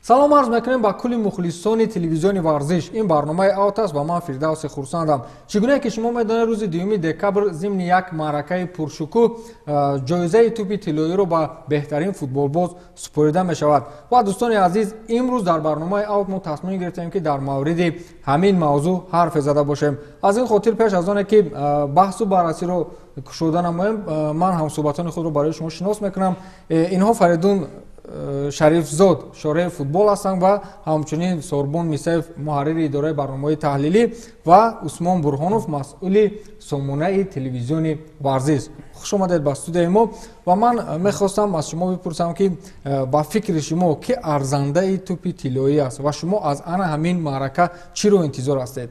салом арз мекунем ба кулли мухлисони телевизиони варзиш. Ин барномаи аут аст ва ман Фирдавси Хурсандам. Чӣ гуне ки шумо медонед, рӯзи 2 декабр зимни як маъракаи пуршукӯҳ ҷоизаи тӯби тиллоиро ба беҳтарин футболбоз супорида мешавад. Ва дӯстони азиз, имрӯз дар барномаи аут мо тасмим гирифтем ки дар мавриди ҳамин мавзӯъ ҳарфе зада бошем. Аз ин хотир пеш аз оне ки баҳсу баррасиро кушода намоем, ман ҳамсуҳбатони худро барои шумо шинос мекунам. Инҳо Фаридун Шарифзод шораи футбол ҳастанд ва ҳамчунин Сорбон Мисаев муҳаррири идораи барномаҳои таҳлилӣ ва Усмон Бурҳонов масъули сомонаи телевизиони варзиш. Хуш омадед ба студияи мо ва ман мехостам аз шумо бипурсам ки ба фикри шумо ки арзандаи тӯпи тиллоӣ аст ва шумо аз ана ҳамин маърака чиро интизор ҳастед?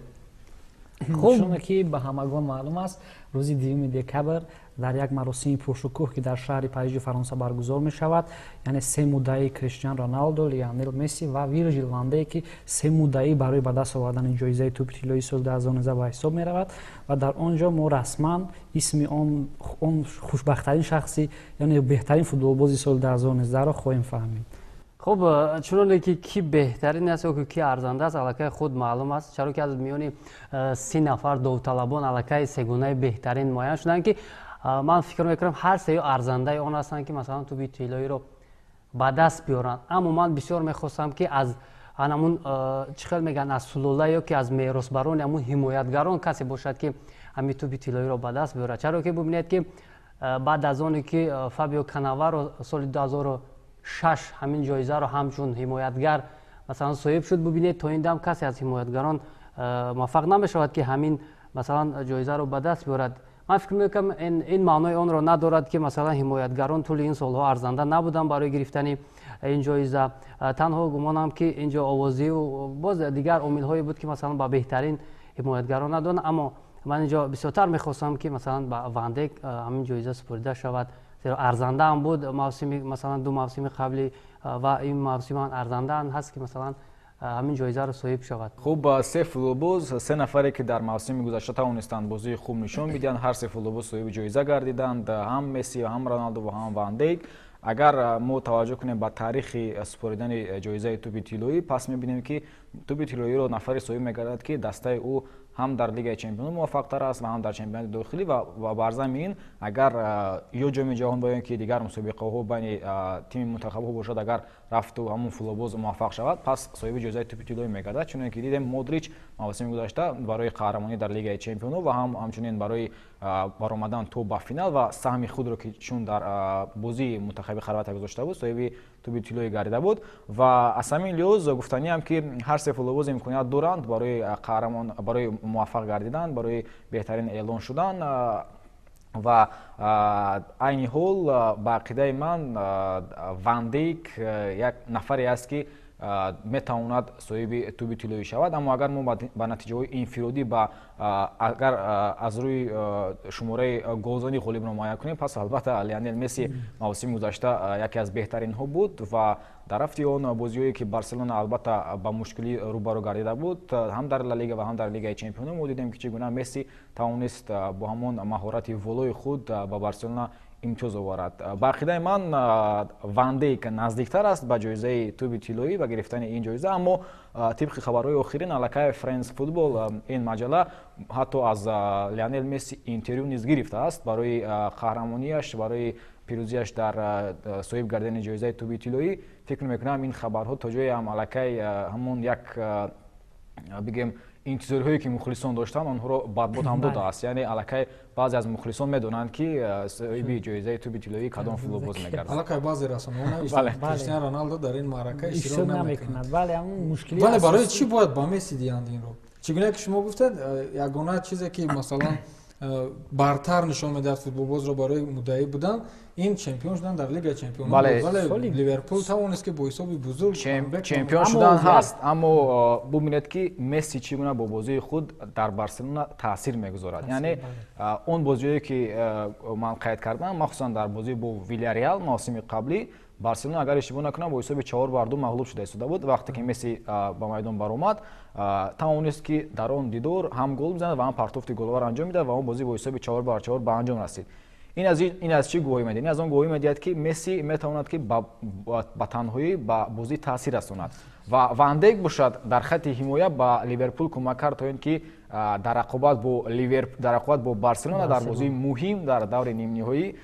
Чуне ки ба ҳамагон маълум аст, рӯзи 2 декабр дар як маросими пуршукӯҳ ки дар шаҳри Парижи Фаронса баргузор мешавад, яъне се муддаӣ Криштиану Роналдо, Лионел Месси ва Вирҷил ван Дайк ки се муддаӣ барои ба даст овардани ҷоизаи тӯби тиллоии соли 2019 ба ҳисоб меравад ва дар он ҷо мо расман исми он хушбахтарин шахси, яъне беҳтарин футболбози соли 2019-ро хоҳем фаҳмид. خب چون که کی بهترین است و کی ارزنده است الکی خود معلوم است، چرا که از میانی 30 نفر داوطلبان الکی سگونه بهترین معین شدن که من فکر میکنم هر سه ارزنده آن هستند که مثلا توپ تیلایی رو به دست بیارن. اما من بسیار میخواستم که از همون چخل میگن از سلوله یا که از میراثبران همون حمایتگران کسی باشد که همین توپ تیلایی رو به دست بیاره. چرا که ببینید که بعد از اون که فابیو کاناوارو سال 2006 همین جایزه رو همچون حمایتگر مثلا صاحب شد، ببینید تا این دم کسی از حمایتگران موفق نمیشود که همین مثلا جایزه رو به دست بیارد. من فکر میکنم این معنای اون رو ندارد که مثلا حمایتگران طول این سالها ارزنده نبودن برای گرفتن این جایزه. تنها گمانم که اینجا آوازی و باز دیگر عامل‌هایی بود که مثلا با بهترین حمایتگران ندادن. اما من اینجا بسیارتر میخواستم که مثلا با وان دایک همین جایزه سپرده شود. ارزنده هم بود موسم، مثلا 2 موسم قبلی و این موسم ارزنده هم هست که مثلا همین جایزه رو صاحب شود. خب سه فوتبالباز، سه نفری که در موسم گذشته توانستند بازی خوب نشون میدن، هر سه فوتبالباز صاحب جایزه گردیدند، هم مسی و هم رونالدو و هم وان دایک. اگر ما توجه کنیم به تاریخ سپردن جایزه توپ تیلویی، پس میبینیم که توپ تیلویی رو نفری صاحب میگردد که دسته او هم در لیگ چمپیونان موفق تر است و هم در چمپیونات داخلی و بر ضمن اگر یا جام جهان باید که دیگر مسابقه ها بین تیم منتخب ها باشد، اگر رفت و همون فوتبالباز موفق شود پس صاحب جایزه توپ تیلویی میگردد. چون که دیدیم مودریچ موسم گذشته برای قهرمانی در لیگ چمپیونان و همچنین برای برآمدن تو به فینال و سهم خود رو که چون در بازی منتخب خربته گذاشته بود صاحب توپ تیلویی گردیده بود. و از همین لحاظ گفتنی هم که هر سه فوتبالباز امکانات دارند برای قهرمان، برای موفق گردیدن، برای بهترین اعلان شدن و عین حال با عقیده من وان دایک یک نفری است که میتواند صاحب توپ تیلویی شود. اما اگر ما با نتیجه های انفرادی با اگر از روی شماره گلزنی غالب رو معاینه کنیم پس البته لیونل مسی موسم گذشته یکی از بهترین ها بود و در رفتی اون بازی‌هایی که بارسلونا البته با مشکلی روبرو گردیده بود هم در لالیگا و هم در لیگ چمپیونان ما دیدیم که چگونه مسی توانست با همون مهارت والای خود با بارسلونا امتیاز آورد. با عقیده من وان دایک نزدیکتر است به جایزه توپ تیلویی و گرفتن این جایزه. اما طبق خبرهای آخرین الکی فرانس فوتبال این مجله حتی از لیونل مسی اینترویو نیز گرفته است برای قهرمانیش، برای پیروزیش در صاحب گردن جایزه توپ تیلویی. فکر میکنم این خبرها تا جای هم الکی همون یک بگیم انتظارهایی که مخلصان داشتن آنها رو برباد هم داده است. یعنی الکی بعضی از مخلصان میدونند که صاحب جایزه توپ تیلویی کدام فوتبالباز میگردد. الکی بعضی رسانه‌ها کریستیانو رونالدو در این معرکه اشتراک نمیکند. بله همون مشکلی است. برای چی باید با مسی دیاند این رو؟ چگونه که شما گفتید یگانه چیزی که مثلا برتر نشان میدهد فوتبالباز رو برای مدعی بودن این چمپیون شدن در لیگ چمپیونان. ولی لیورپول توانست که با حساب بزرگ چمپیون شدن هست. اما ببینید که مسی چگونه با بازی خود در بارسلونا تاثیر میگذارد. یعنی اون بازیایی که من قید کردم مخصوصا در بازی با ویلیاریال موسم قبلی بارسلونا اگر اشتباه نکنم با حساب 4-2 مغلوب شده ایستاده بود. وقتی که مسی با میدان برآمد توانست که در آن دیدار هم گل بزند و هم پرتافت گل‌آور انجام میداد و اون بازی با حساب 4-4 به انجام رسید. این از چی گواهی میدهد؟ این از آن گواهی میدهد که مسی میتواند که با تنهایی با بازی تاثیر رساند و وان دیک باشد در خط حمایت با لیورپول کمک کرد تا اینکه در رقابت با بارسلونا در بازی مهم در دور نیم نهایی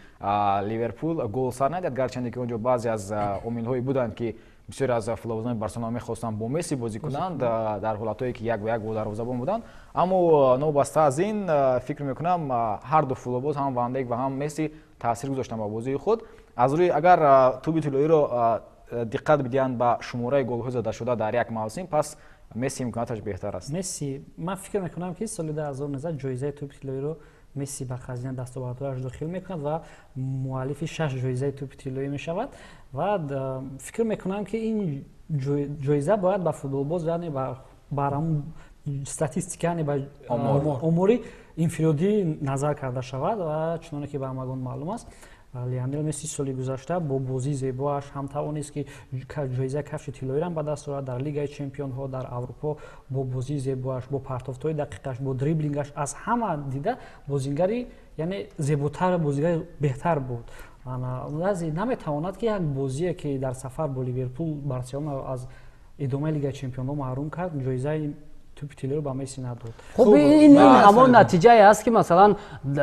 لیورپول گل سر نداد، گرچه که اونجا بعضی از عامل‌های بودند که بسیار از فوتبالبازان بارسلونا می‌خواستند با مسی بازی کنند در حالتایی که 1-1 با دروازه‌بان بودند. اما نوبسته از این فکر می‌کنم هر دو فوتبالباز هم وان دیک و هم مسی تاثیر گذاشتند با بازی خود. از روی اگر توپ طلایی رو دقت بدهند به شماره گل‌های زده شده در یک موسم، پس مسی امکاناتش بهتر است. مسی من فکر می‌کنم که سال 2019 جایزه توپ طلایی رو مسی به خزینه دستاوردهایش داخل میکند و مؤلف 6 جایزه توپ طلایی میشود و فکر میکنم که این جایزه باید به فوتبالباز یعنی برام استاتستیک یعنی به امور انفرادی نظر کرده شود و چنانه که به همگان معلوم است لیونل مسی سالی گذشته با بازی زیباش هم توانست که جایزه کفش طلایی را به دست آورد در لیگ چمپیون ها در اروپا با بازی زیباش با پرتافتهای دقیقش با دریبلینگش از همه دیده بازیگری یعنی زیباتر بازیگر بهتر بود. لذا نمیتواند که یک بازی که در سفر با لیورپول بارسلونا از ادامه لیگ چمپیون ها محروم کرد جایزه توپ طلایی رو به مسی نداد. خب این همون نتیجه است که مثلا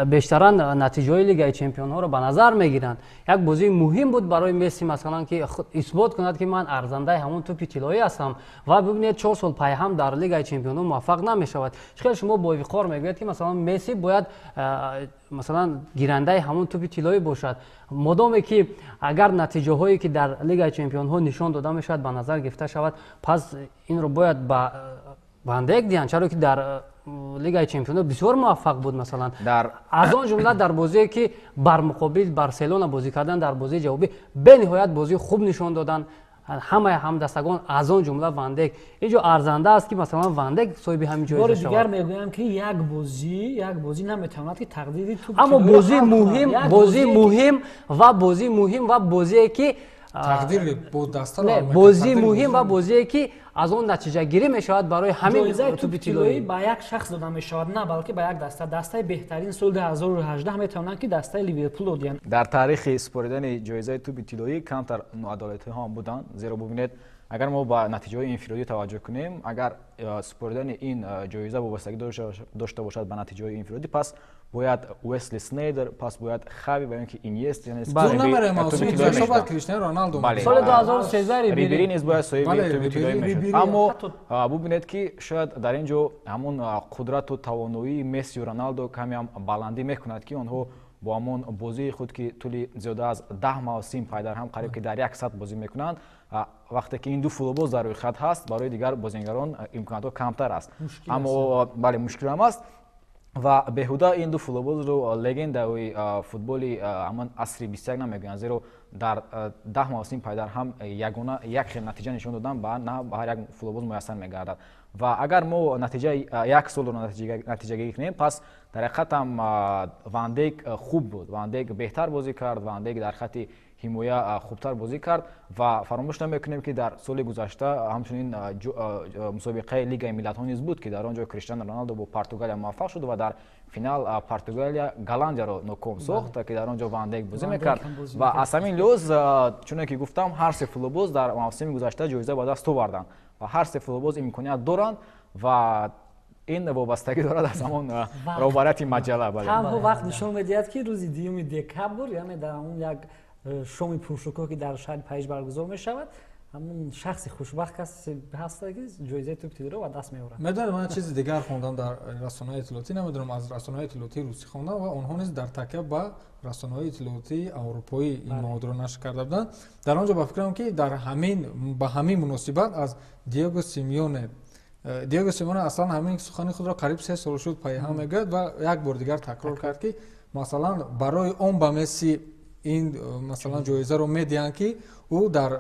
بیشترا نتیجه لیگ چمپیون ها رو به نظر میگیرند. یک بازی مهم بود برای مسی مثلا که اثبات کند که من ارزنده همون توپ طلایی هستم و ببینید 4 سال پای هم در لیگ چمپیون ها موفق نمیشود. خیلی شما با وقار میگوید که مثلا مسی باید مثلا گیرنده همون توپ طلایی باشد، مدامی که اگر نتیجه هایی که در لیگ چمپیون ها نشان داده میشود به نظر گرفته شود، پس این رو باید با وان دیک دیدن، چرا که در لیگ چمپیون بسیار موفق بود. مثلا از آن جمله در بازی که بر مقابل بارسلونا بازی کردن در بازی جوابی به نهایت بازی خوب نشان دادن همه همدستگان از آن جمله وان دیک. اینجا ارزنده است که مثلا وان دیک صاحب همین جایزه شود. بار دیگر میگویم که یک بازی نمیتواند که تقدیر توپ اما بازی مهم و بازی که تقدیر بود دسته بازی مهم و بازی که از اون نتیجه گیری می شود برای همین جایزه توپ طلایی به یک شخص داده می شود نه بلکه به یک دسته بهترین سال 2018 میتونن که دسته لیورپول دادن. در تاریخ سپردن جایزه توپ طلایی کمتر ناعدالتی ها بودند، زیرا ببینید اگر ما با نتیجه انفرادی توجه کنیم، اگر سپردن این جایزه وابستگی داشته باشد به نتیجه انفرادی، پس باید وسلی سنیدر، پس باید خاوی و اینکه اینیست یعنی صاحب کریستیانو رونالدو سال 2013 ریبیری نیز باید صاحب توپ طلایی میشد. اما ببینید که شاید در اینجا همون قدرت و توانایی مسی و رونالدو کمی هم بلندی میکند که آنها با همون بازی خود که طول زیاده از 10 موسم پای در هم قریب که در 100 بازی میکنند، وقتی که این دو فوتبال در روی خط هست برای دیگر بازیگران امکانات کمتر است. اما بله مشکل هم است و بهوده این دو فوتبال رو لگندای فوتبال همان عصر 21 نمیگویند، زیرا در 10 موسم پای در هم یگانه یک نتیجه نشان دادن به نه به هر یک فوتبال میسر میگردد و اگر ما نتیجه یک سال رو نتیجه گیری کنیم، پس در حقیقت هم وان دیک خوب بود، وان دیک بهتر بازی کرد، وان دیک در خط حمایت خوبتر بازی کرد و فراموش نمیکنیم که در سال گذشته همچنین مسابقه لیگ ملت‌ها نیز بود که در آنجا کریستیانو رونالدو با پرتغالیا موفق شد و در فینال پرتغالیا گالندیا را ناکام ساخت که در آنجا وان دیک بازی میکرد و از همین لحاظ چون که گفتم هر سه فوتبالباز در موسم گذشته جایزه به دست آوردند و هر سه فوتبالباز امکانیت دارند و این وابستگی دارد از همون روابط مجله. بله هم وقت نشون میدهد که روز 2 دکامبر یعنی در اون یک شومی پرشکوه که در شهر پاریس برگزار می شود، همون شخص خوشبخت کسی هست که جایزه توپ طلایی رو به دست می‌آورد. میدونم من چیز دیگر خوندم در رسانه‌های اطلاعاتی، نمیدونم از رسانه‌های اطلاعاتی روسی خوندم و آنها نیز در تکیه به رسانه‌های اطلاعاتی اروپایی این موضوع رو نشر کرده بودند. در آنجا با فکرم که در همین مناسبت از دیگو سیمیونه اصلا همین سخن خود را قریب 3 سال شد پای هم میگد و یک بار دیگر تکرار کرد که مثلا برای اون به مسی این مثلا جایزه رو میدین که او در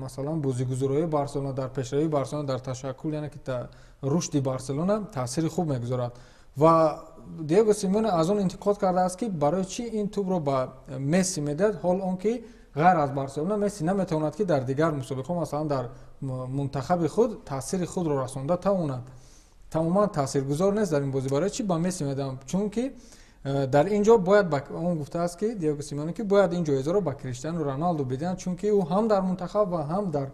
مثلا بازیگزاری بارسلونا، در پیشروی بارسلونا، در تشکل یعنی که رشد بارسلونا تاثیر خوب میگذارد و دیگو سیمونه از اون انتقاد کرده است که برای چی این توپ رو به مسی میداد، حال اون که غیر از بارسلونا مسی نمیتواند که در دیگر مسابقه مثلا در منتخب خود تاثیر خود رو رسانده تواند تماما تاثیرگذار نیست در این بازی، برای چی با مسی میدم؟ چون که дар ин ҷо бояд он гуфтааст ки Диего Симеоне ки бояд ин ҷоизаро ба Криштиану Роналду бидиҳанд, чунки ӯ ҳам дар мунтахаб ва ҳам дар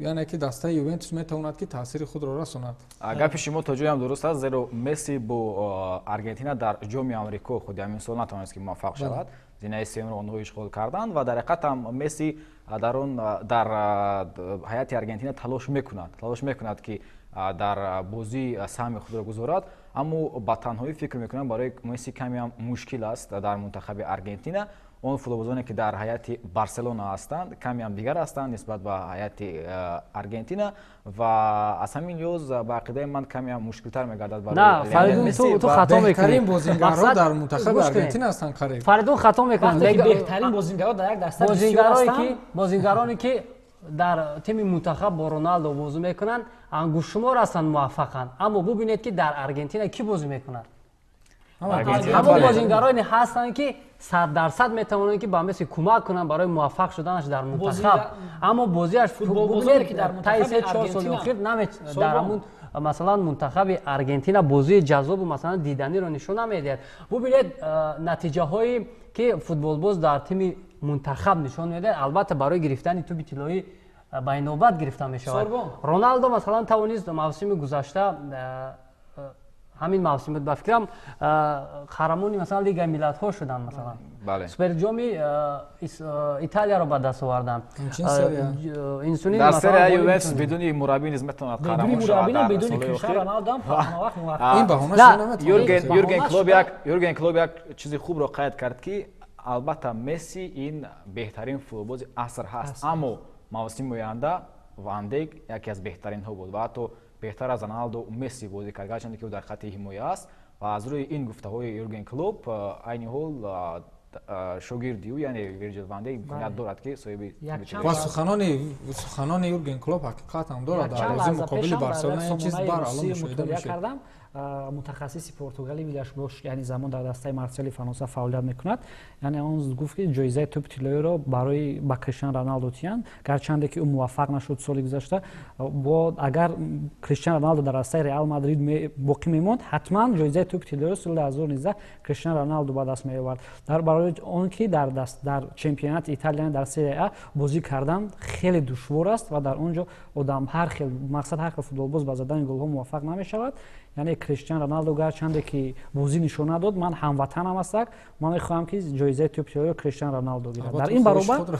яъне ки дастаи Ювентус метавонад ки таъсири худро расонад. гапи шумо то ҷоям дуруст аст, зеро Месси бо Аргентина дар ҷоми Амрико худи ҳамин сол натавонист ки муваффақ шавад. Зинаи сеюмро онҳо ишғол карданд ва дар ҳақиқат ҳам Месси дар ҳайати Аргентина талош мекунад ки дар бозӣ саҳми худро гузорад, аммо ба танҳоӣ фикр мекунам барои Месси камиам мушкил аст дар мунтахаби Аргентина. Он футболбозоне ки дар ҳайати Барселона ҳастанд камиам дигар ҳастанд нисбат ба ҳайати Аргентина ва аз ҳамин лиҳоз ба ақидаи ман камиам мушкилтар мегардад барои Месси. Ту хато мекунӣ. Беҳтарин бозингарҳо дар мунтахаби Аргентина ҳастанд. Қариб Фаридун хато мекунад. беҳтарин бозингаро дар як даста бисёр ҳастанд. бозингароне ки дар тими мунтахаб бо Роналдо бозӣ мекунанд ангушумор ҳастанд, муваффақанд. Аммо бубинед ки дар Аргентина ки бозӣ мекунад. ҳамон бозингароне ҳастанд ки 100% метавонанд ки ба Месси кӯмак кунанд барои муваффақ шуданаш дар мунтахаб. Аммо бозиаш футболбозоне ки дар таи 3-4 соли охир дар ҳамун масалан мунтахаби Аргентина бозии ҷаззобу масалан диданиро нишон намедиҳад. Бубинед натиҷаҳое ки футболбоз дар тими мунтахаб нишон медиҳад, албатта барои гирифтани тӯби тиллоӣ ба инобат гирифта мешавад. Роналдо масалан тавонист мавсими гузашта ҳамин мавсим буд ба фикрам қаҳрамони масалан Лигаи Миллатҳо шуданд, масалан суперҷоми Италияро ба даст оварданд. Дар серия Ювентус бидуни мураббӣ низ метавонад қаҳрамон шавад дар солҳои охир. Юрген Клоп як чизи хубро қайд кард ки албатта Месси ин беҳтарин футболбози аср ҳаст, аммо мавсими оянда Ван Дейк яке аз беҳтаринҳо буд ва ҳатто беҳтар аз Роналду Месси бозӣ кард, гарчанде ки ӯ дар хатти ҳимоя аст ва аз рӯи ин гуфтаҳои Юрген Клоп айни ҳол шогирди ӯ яъне Вирҷил ван Дейк имконият дорад ки соҳиби ва суханони Юрген Клоп ҳақиқатан дорад. Дар бозии муқобили Барселона ин чиз баръалом мушоҳида мешавад. мутахассиси португалӣ Вилаш Бош яъне замон дар дастаи Марсели Фаронса фаъолият мекунад. Яъне он гуфт ки ҷоизаи тӯби тиллоиро барои ба Криштиану Роналду тиҳанд, гарчанде ки ӯ муваффақ нашуд соли гузашта. Агар Криштиану Роналду дар дастаи Реал Мадрид боқӣ мемонд, ҳатман ҷоизаи тӯби тиллоиро соли 2019 Криштиану Роналду ба даст меовард. Барои он ки дар чемпионати Италия дар серия А бозӣ кардан хеле душвор аст ва дар он ҷо одам ҳар хел футболбоз ба задани голҳо муваффақ намешавад. Яъне Криштиану Роналду гарчанде ки бозӣ нишон надод, ман ҳамватанам ҳастак, ман мехоҳам ки ҷоизаи тӯби тиллоиро Криштиану Роналду гирад. Дар ин баробар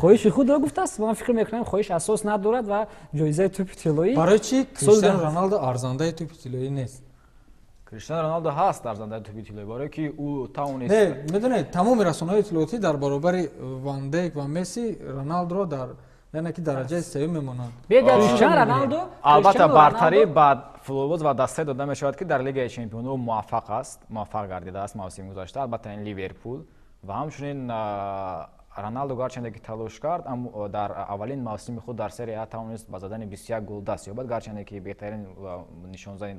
хоҳиши худро гуфтааст. Ман фикр мекунам хоҳиш асос надорад ва ҷоизаи тӯби тиллоӣ барои чи Криштиану Роналду арзандаи тӯби тиллоӣ нест. Криштиану Роналду ҳаст арзандаи тӯби тиллоӣ, барое ки ӯ тавонист. Медонед тамоми расонаҳои иттилоотӣ дар баробари Ван Дейк ва Месси Роналдуро дар яъне ки дараҷаи сеюм мемонанд. Криштиану Роналду албатта бартарӣ ба футболбоз ва дастае дода мешавад ки дар Лигаи Чемпионҳо муваффақ гардидааст мавсими гузашта, албатта ин Ливерпул ва ҳамчунин Роналду гарчанде ки талош кард, аммо дар аввалин мавсими худ дар серия А тавонист ба задани 21 гол даст ёбад, гарчанде ки беҳтарин нишонзани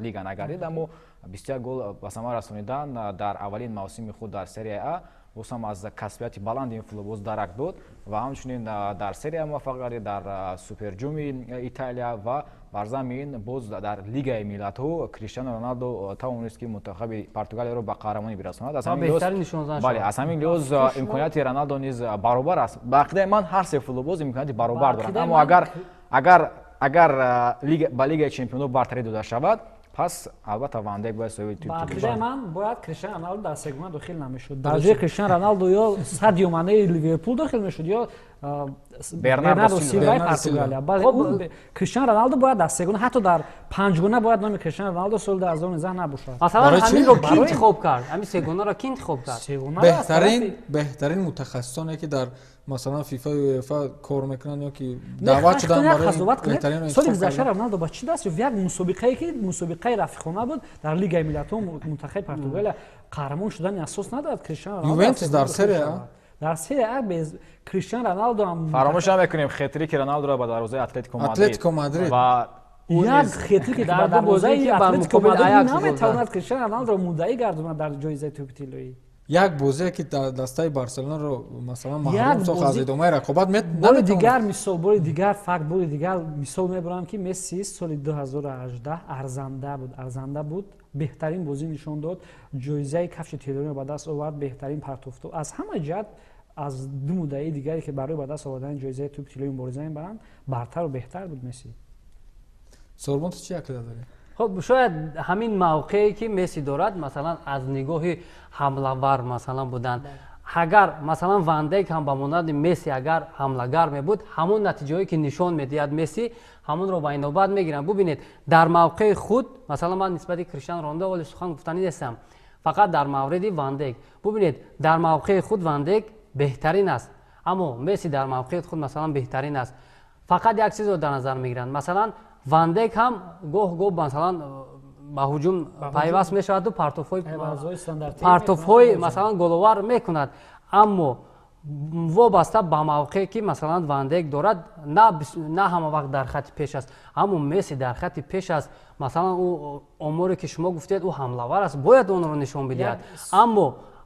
лига нагардид, аммо 21 гол ба самара расонидан дар аввалин мавсими худ дар серия А бозам аз касбияти баланди ин футболбоз дарак дод ва ҳамчунин дар серия муваффақ гардид, дар суперҷоми Италия ва бар замин боз дар Лигаи Миллатҳо Криштиану Роналду тавонист ки мунтахаби Португалияро ба қаҳрамонӣ бирасонад. Аз ҳамин лиҳоз имконияти Роналду низ баробар аст. Ба ақидаи ман ҳар се футболбоз имконияти баробар дорад, аммо агар ба Лигаи Чемпионҳо бартарӣ дода шавад, пас албатта Ван Дейк бояд соҳиби тӯби тиллоӣ. Ба ақидаи ман бояд Криштиану Роналду дар сегмент дохил намешуд. Дар ҷои Криштиану Роналду ё Садио Манеи Ливерпул дохил мешуд, ё Бернардо Силваи Португалия. Бале, Криштиану Роналду бояд дар сегона, ҳатто дар панҷгона бояд номи Криштиану Роналду соли 2019 набошад. Масалан ҳаминро ки интихоб кард, ҳамин сегонаро ки интихоб кард. беҳтарин мутахассисоне ки дар масалан FIFA ва UEFA кор мекунанд ё ки даъват шудан барои беҳтарин соли гузашта Роналду ба чӣ даст ёфт? Як мусобиқае ки мусобиқаи рафиқона буд дар Лигаи Миллатҳо мунтахаби Португалия қаҳрамон шудани асос надорад. Криштиану Роналду Ювентус дар серия дар серия А без Криштиану Роналду ҳам фаромӯш намекунем хетрики Роналдуро ба дарвозаи Атлетико Мадрид ва як хетрики ки ба дарвозаи Атлетико Мадрид наметавонад Криштиану Роналдуро муддаӣ гардонад дар ҷоизаи тӯби тиллоӣ. як бозие ки дастаи барселонаро масалан маҳрум сохт аз бозӣ- идомаи рақобат бори дигар мисол бори дигар факт бори дигар мисол мебарам ки Месси соли 2018 арзанда буд беҳтарин бозӣ нишон дод ҷоизаи кафши телевизионро ба даст овард беҳтарин партофту аз ҳама ҷиҳат аз ду муддаи дигаре ки барои ба даст овардани ҷоизаи туби тиллои мубориза мебаранд бартару беҳтар буд Месси. Сорбон ту чӣ ақида дорӣ? خب شاید همین موقعی که مسی دارد مثلا از نگاه حمله‌ور مثلا بودن اگر مثلا وندیک هم به مانند مسی اگر حمله‌گر می بود همون نتیجه‌ای که نشان می‌دهد مسی همون رو با این نوبت میگیرن. ببینید در موقع خود مثلا من نسبت کریستیانو رونالدو ولی سخن گفتنی نیستم فقط در مورد وندیک ببینید در موقع خود وندیک بهترین است اما مسی در موقع خود مثلا بهترین است فقط یک چیز رو در نظر میگیرن مثلا وندیک هم گاه مثلا با هجوم پیوست میشود و پارتوفوی مثلا گلوار میکند اما وابسته به موقعی که مثلا وندیک دارد نه همه وقت در خط پیش است اما مسی در خط پیش است مثلا او اموری که شما گفتید او حمله‌ور است باید اون رو نشان بدهد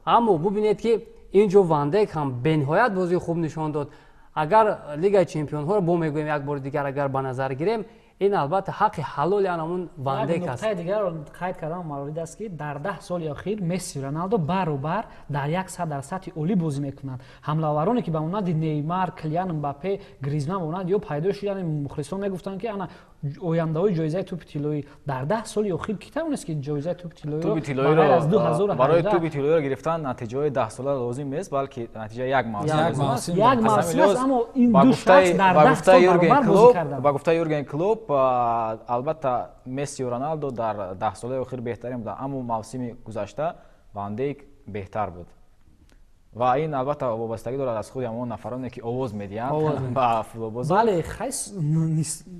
اما ببینید که اینجا وندیک هم بنهایت بازی خوب نشان داد اگر لیگ چمپیون ها رو با میگویم یک بار دیگر اگر به نظر گیریم این البته حق حلال همون وندیک است. نکته دیگر رو قید کردم مورد است که در 10 سال اخیر مسی و رونالدو برابر در یک سطح در سطح عالی بازی میکنند. حمله‌ورانی که به مانند نیمار، کلیان امباپه، گریزمان به مانند یا پیدا شدن مخلصان میگفتند که انا آینده‌های جایزه توپ طلایی در 10 سال اخیر کی توانست که جایزه توپ طلایی رو از 2018 برای توپ طلایی رو گرفتن نتیجه 10 ساله لازم نیست بلکه نتیجه یک موسم یک موسم اما این دو شخص در 10 سال برابر بازی کردند. با گفته یورگن کلوپ البته مسی و رونالدو در 10 سال اخیر بهترین بودند اما موسم گذشته وندیک بهتر بود و این البته وابستگی دارد از خود همون نفرانی که آواز میدهند با فوتبال. بله خیس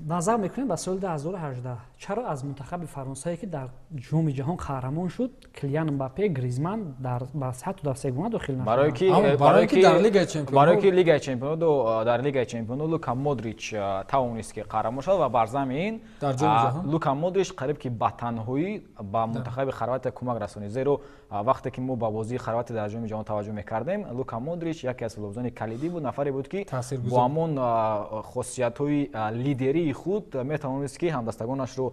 نظر میکنیم به سال 2018 چرا از منتخب فرانسه که در جام جهان قهرمان شد کلیان امباپه گریزمان در سطح در سوم داخل نشدند برای که در لیگ چمپیون در لیگ چمپیون لوکا مودریچ توانست که قهرمان شد و بر زمین در جام جهان لوکا مودریچ قریب که به تنهایی با منتخب خرواتیا کمک رسانید زیرا وقتی که ما با بازی خرواتیا در جام جهان توجه میکردیم لوکا مودریچ یکی از فوتبالبازان کلیدی بود نفری بود که با همون خاصیت‌های لیدری خود میتوانست که همدستگانش رو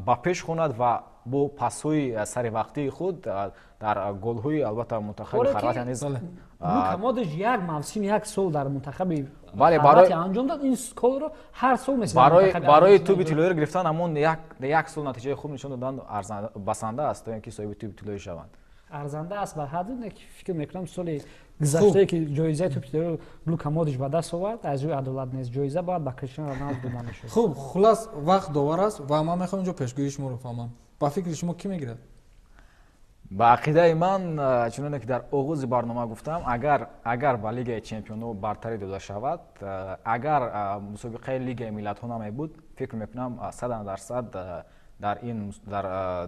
با پیش خوند و با پاس‌های سر وقتی خود در گل‌های البته منتخب خرواتیا نیز لوکا مودریچ یک موسم یک سال در منتخب بله خرواتیا انجام داد این کار رو هر سال مثل برای توپ طلایی رو گرفتن همون یک سال نتیجه خوب نشون دادن ارزنده بسنده است تا اینکه صاحب توپ طلایی شوند ارزنده است بر حد اینه که فکر میکنم سال گذشته که جایزه توپ طلایی رو لوکا مودریچ به دست آورد از روی عدالت نیست جایزه باید به کریستیانو رونالدو داده میشد. خوب خلاص وقت داور است و من میخوام اینجا پیشگویی شما رو فهمم با فکر شما کی میگیرد؟ با عقیده من چون که در آغاز برنامه گفتم اگر با لیگ چمپیون‌ها برتری داده شود اگر مسابقه لیگ ملت‌ها نمی بود فکر میکنم 100% در این در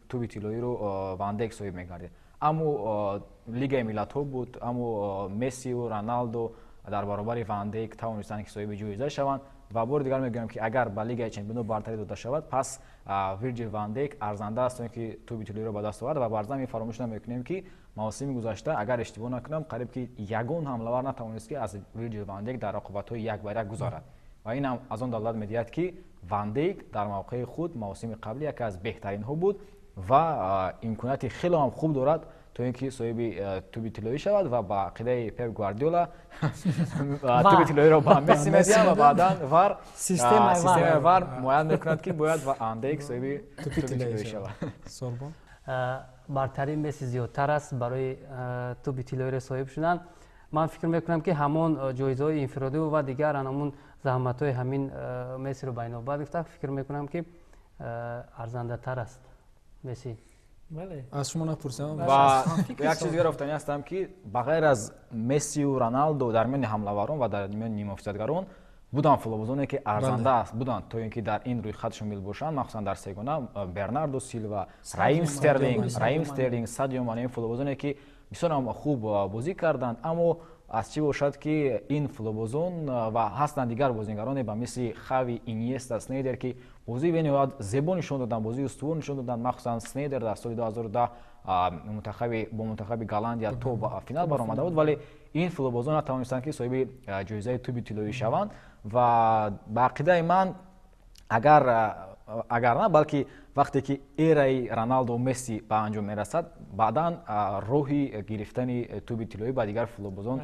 توپ طلایی رو وندیک صاحب میگردید اما لیگ ملت‌ها بود اما مسی و رونالدو در برابر وندیک توانستند که صاحب جایزه شوند و بار دیگر میگم که اگر با لیگ چمپیون‌ها برتری داده شود پس ویرجیل وندیک ارزنده است که توپ طلایی را به دست آورد و برزمی فراموش نمیکنیم که موسم گذشته اگر اشتباه نکنم قریب که یگان حمله‌ور نتوانست که از ویرجیل وندیک در رقابت‌های یک بر یک گذارد و این هم از آن دلالت می‌دهد که وندیک در موقع خود موسم قبلی یکی از بهترین ها بود و امکانات خیلی هم خوب دارد تا اینکه صاحب توپ طلایی شود و با عقیده پپ گواردیولا توپ طلایی را با مسی می‌دهد و بعداً ور سیستم ور معین می‌کند که باید و وندیک صاحب توپ طلایی شود. سوربون برتری مسی زیادتر است برای توپ طلایی را صاحب شدن. من فکر میکنم که همون جایزه‌های انفرادی و دیگر همون زحمت‌های همین مسی رو بین نوبت گرفته فکر میکنم که ارزنده تر است مسی. بله از شما نپرسیدم و یک چیز دیگر گفتنی هستم که بغیر از مسی و رونالدو در میان حمله‌وران و در میان نیمه فیصدگران بودن فوتبالبازانی که ارزنده است بودن تا اینکه در این روی خط شامل باشند مخصوصا در سگانه برناردو سیلوا رایم استرلینگ سادیو مانه فوتبالبازانی که بسیار هم خوب بازی کردند اما аз чӣ бошад ки ин футболбозон ва ҳастанд дигар бозигароне ба мисли хави, иньеста, снейдер ки бозии бениҳоят зебо нишон доданд, бозии устувор нишон доданд. Махсусан снейдер дар соли 2010 бо мунтахаби Голландия то ба финал баромада буд, вале ин футболбозон натавонистанд ки соҳиби ҷоизаи тӯби тиллоӣ шаванд. Ва ба ақидаи ман агар на балки вақте ки эраи Роналду, Месси ба анҷом мерасад, баъдан роҳи гирифтани тӯби тиллоӣ ба дигар футболбозон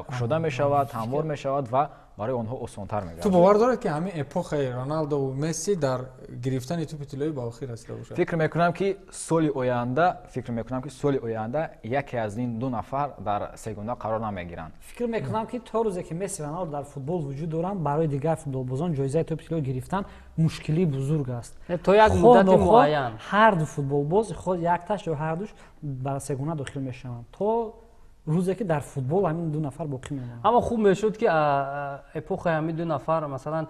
кушода мешавад, ҳамвор мешавад ва барои онҳо осонтар мегардад. ту бовар доред ки ҳамин эпохаи Роналду ва Месси дар гирифтани тӯби тиллоӣ ба охир расида бошад? фикр мекунам ки соли оянда яке аз ин ду нафар дар сегона қарор намегиранд. фикр мекунам ки то рӯзе ки Месси ва Роналду дар футбол вуҷуд доранд, барои дигар футболбозон ҷоизаи тӯби тиллоӣ гирифтан мушкилӣ бузург аст. то як муддати муайян ҳар ду футболбоз худ якташ ё ҳардуш бар сегона дохил мешаванд то рӯзе ки дар футбол ҳамин ду нафар боқӣ мемонанд. аммо хуб мешуд ки эпохаи ҳамин ду нафар масалан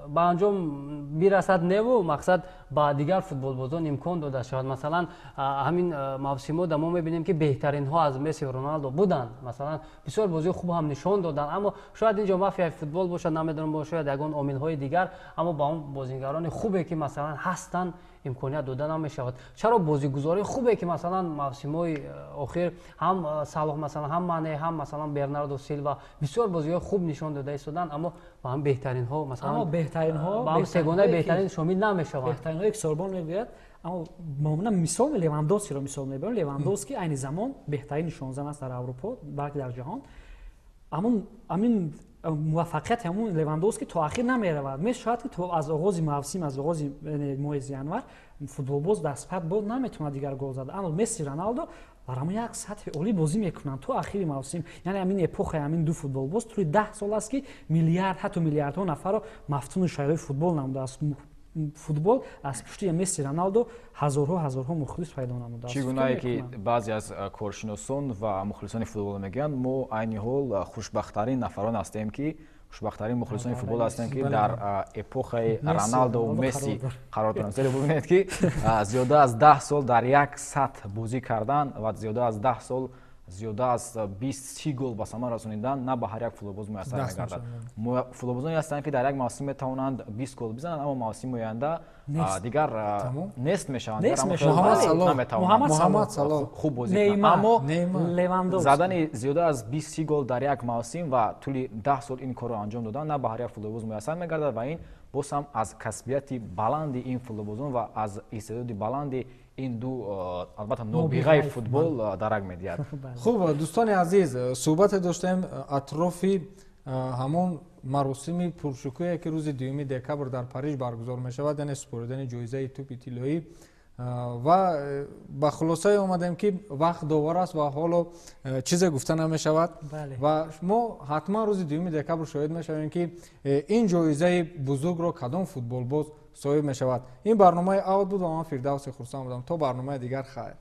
ба анҷом бирасад, неву мақсад ба дигар футболбозон имкон дода шавад. Масалан ҳамин мавсимо дар мо мебинем ки беҳтаринҳо аз Месси ва Роналду буданд, масалан бисёр бозии хуб ҳам нишон доданд, аммо шояд инҷо мафияи футбол бошад, намедонам, шояд ягон омилҳои дигар, аммо ба он бозигарони хубе ки масалан ҳастанд имконият дода намешавад. Чаро бозигузори хубе ки масалан мавсимои охир ҳам Салоҳ, масалан ҳам Мане, ҳам масалан Бернардо Силва бисёр бозиҳои хуб нишон дода истоданд, аммо ба ҳам беҳтаринҳо масалан ба ҳам сегонаи беҳтарин шомил намешаванд. беҳтаринҳое ки Сорбон мегӯяд, аммо маъмулан мисол Левандовскиро мисол мебарем. Левандовски айни замон беҳтарин нишонзан аст дар Аврупо, балки дар ҷаҳон. амин муваффақияти ҳамун Левандовски то ахир намеравад. Мешавад ки то аз оғози мавсим, аз оғози моҳи январ футболбоз дастпад бо наметавонад дигар гол зада, аммо Месси, Роналду бар ҳамон як сатҳи олӣ бозӣ мекунанд то ахири мавсим. Яъне ҳамин эпохаи ҳамин ду футболбоз тӯи 10 сол аст ки миллиард, ҳатто миллиардҳо нафарро мафтуни шайраи футбол намудааст. футбол аз пушти Месси, Роналду ҳазорҳо мухлис пайдо намудааст. чӣ гунае ки баъзе аз коршиносон ва мухлисони футбол мегӯянд, мо айни ҳол хушбахттарин нафарон ҳастем ки хушбахттарин мухлисони футбол ҳастем ки дар эпохаи Роналду ва Месси қарор доранд. Зеро бубинед ки зиёда аз 10 сол дар як сатҳ бозӣ кардан ва зиёда аз 10 сол зиёда аз 20-30 гол ба самар расонидан на ба ҳар як футболбоз муяссар мегардад. Футболбозоне ҳастанд ки дар як мавсим метавонанд 20 гол бизананд, аммо мавсими оянда дигар нест мешаванд. Муҳаммад Салоҳ хуб бозӣ кунад, аммо Левандовски задани зиёда аз 20 гол дар як мавсим ва тӯли 10 сол ин корро анҷом додан на ба ҳар як футболбоз муяссар мегардад ва ин боз ҳам аз касбияти баланди ин футболбозон ва аз истеъдоди баланди ин ду албатта нобиғаи футбол дарак медиҳад. хуб дӯстони азиз, суҳбате доштем атрофи ҳамон маросими пуршукӯе ки рӯзи 2 декабр дар Париж баргузор мешавад, яъне супоридани ҷоизаи тӯби тиллоӣ, ва ба хулосае омадем ки вақт довар аст ва ҳоло чизе гуфта намешавад ва мо ҳатман рӯзи 2 декабр шоҳид мешавем ки ин ҷоизаи бузургро кадом футболбоз соҳиб мешавад. ин барномаи авд буд ва ман Фирдавси Хурсанд будам. То барномаи дигар, хайр.